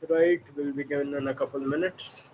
Right, we'll begin in a couple minutes.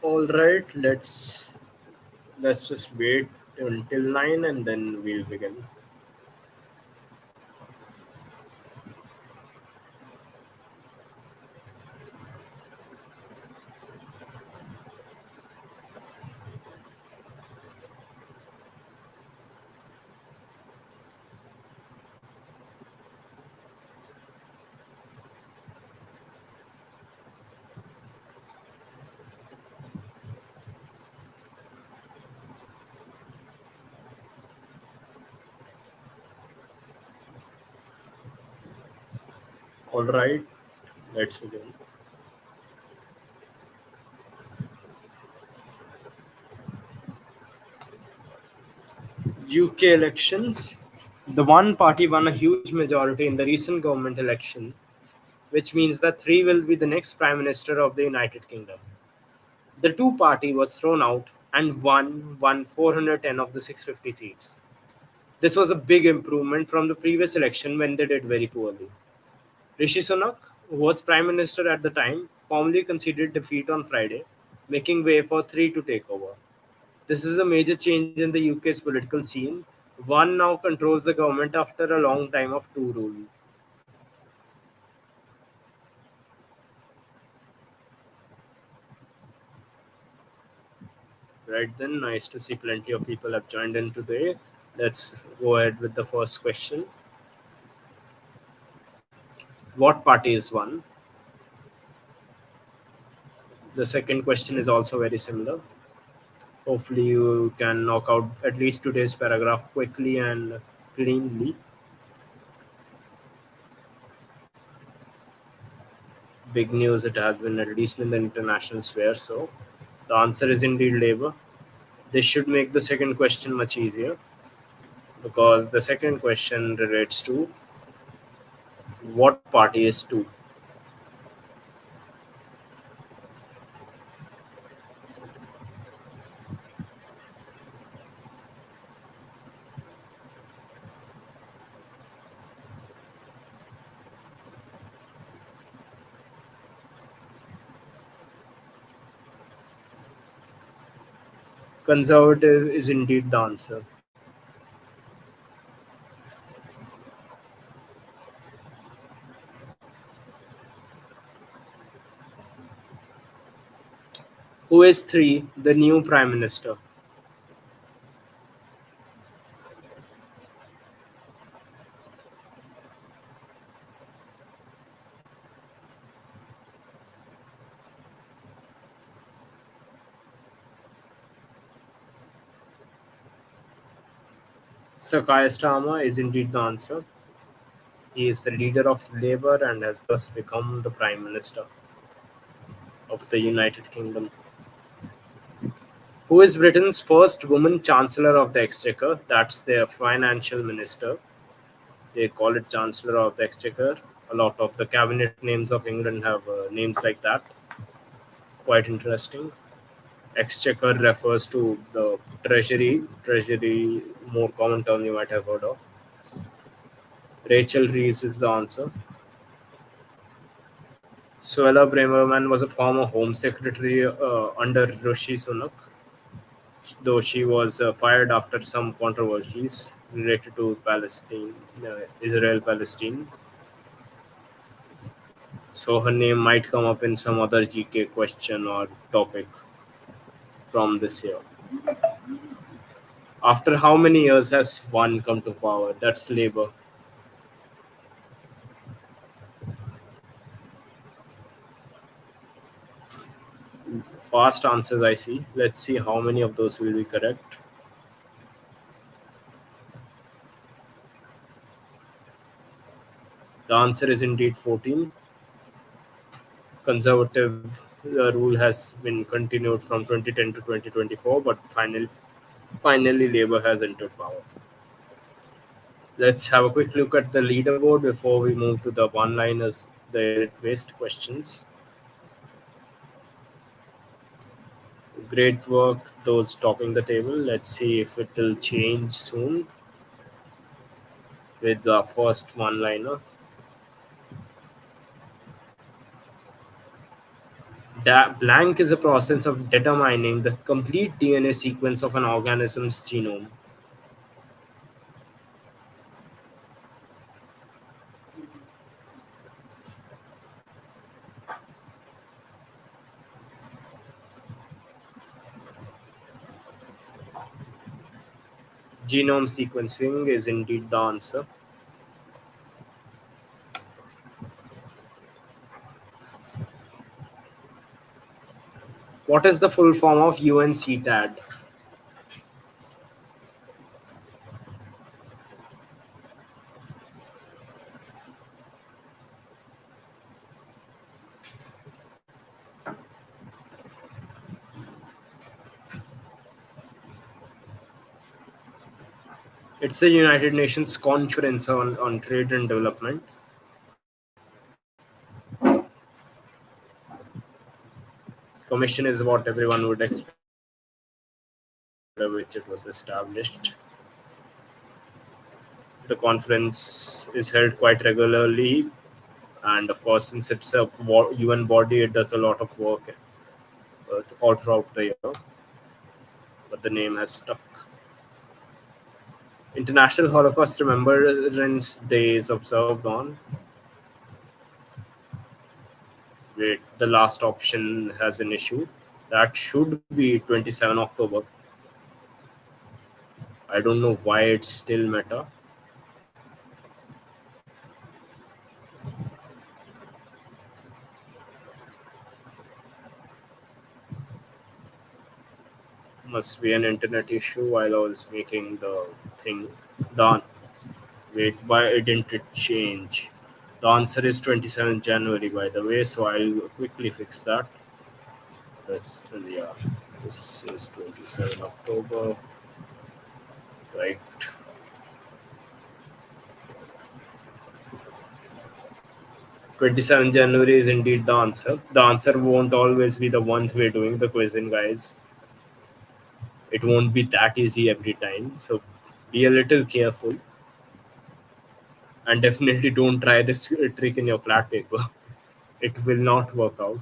All right, let's just wait until 9 and then we'll begin. All right, let's begin. UK elections. The one party won a huge majority in the recent government elections, which means that three will be the next Prime Minister of the United Kingdom. The two party was thrown out and won 410 of the 650 seats. This was a big improvement from the previous election when they did very poorly. Rishi Sunak, who was Prime Minister at the time, formally conceded defeat on Friday, making way for three to take over. This is a major change in the UK's political scene. One now controls the government after a long time of two rule. Right then, nice to see plenty of people have joined in today. Let's go ahead with the first question. What party is one? The second question is also very similar. Hopefully, you can knock out at least today's paragraph quickly and cleanly. Big news it has been, at least in the international sphere. So, the answer is indeed Labour. This should make the second question much easier because the second question relates to what party is two. Conservative is indeed the answer. Who is three? The new prime minister. Sir Keir Starmer is indeed the answer. He is the leader of Labour and has thus become the prime minister of the United Kingdom. Who is Britain's first woman Chancellor of the Exchequer? That's their financial minister. They call it Chancellor of the Exchequer. A lot of the cabinet names of England have names like that. Quite interesting. Exchequer refers to the treasury. Treasury, more common term you might have heard of. Rachel Reeves is the answer. Suella Braverman was a former Home Secretary under Rishi Sunak, though she was fired after some controversies related to Palestine, Israel Palestine. So her name might come up in some other GK question or topic from this year. After how many years has one come to power? That's Labour. Fast answers I see. Let's see how many of those will be correct. The answer is indeed 14. Conservative rule has been continued from 2010 to 2024, but finally Labour has entered power. Let's have a quick look at the leaderboard before we move to the one-liners, the based questions. Great work, those topping the table. Let's see if it will change soon with the first one-liner. Blank is a process of determining the complete DNA sequence of an organism's genome. Genome sequencing is indeed the answer. What is the full form of UNCTAD? It's the United Nations Conference on Trade and Development. Commission is what everyone would expect, which it was established. The conference is held quite regularly, and of course, since it's a UN body, it does a lot of work all throughout the year. But the name has stuck. International Holocaust Remembrance Day is observed on. Wait, the last option has an issue. That should be 27 October. I don't know why it's still meta. Must be an internet issue while I was making the thing. Done. Wait, why didn't it change? The answer is 27th January, by the way, so I'll quickly fix that. That's, yeah, this is 27 October. Right. 27 January is indeed the answer. The answer won't always be the ones we're doing the quizzing, guys. It won't be that easy every time, so be a little careful. And definitely don't try this trick in your CLAT paper. It will not work out.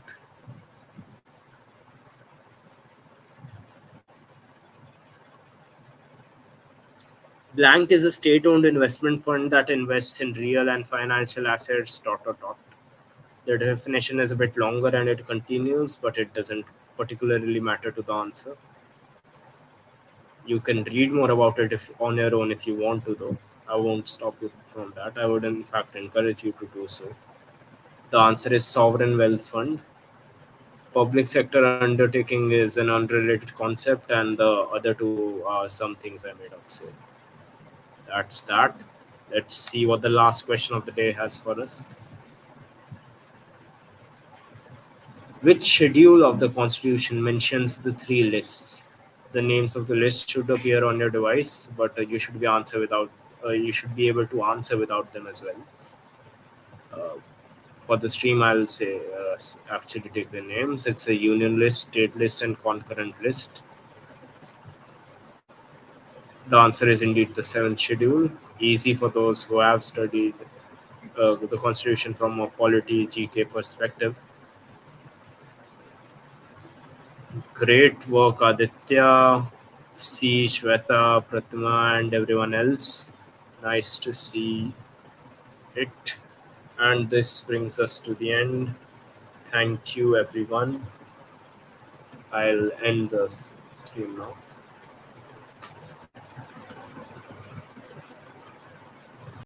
Blank is a state-owned investment fund that invests in real and financial assets. Dot dot dot. The definition is a bit longer and it continues, but it doesn't particularly matter to the answer. You can read more about it if on your own if you want to, though. I won't stop you from that. I would, in fact, encourage you to do so. The answer is sovereign wealth fund. Public sector undertaking is an unrelated concept, and the other two are some things I made up. So that's that. Let's see what the last question of the day has for us. Which schedule of the Constitution mentions the three lists? The names of the list should appear on your device, but you should be able to answer without them as well. Uh, for the stream, I'll say actually take the names. It's a union list, state list, and concurrent list. The answer is indeed the seventh schedule. Easy for those who have studied the Constitution from a polity GK perspective. Great work, Aditya, C, Shweta, Pratima, and everyone else. Nice to see it. And this brings us to the end. Thank you, everyone. I'll end the stream now.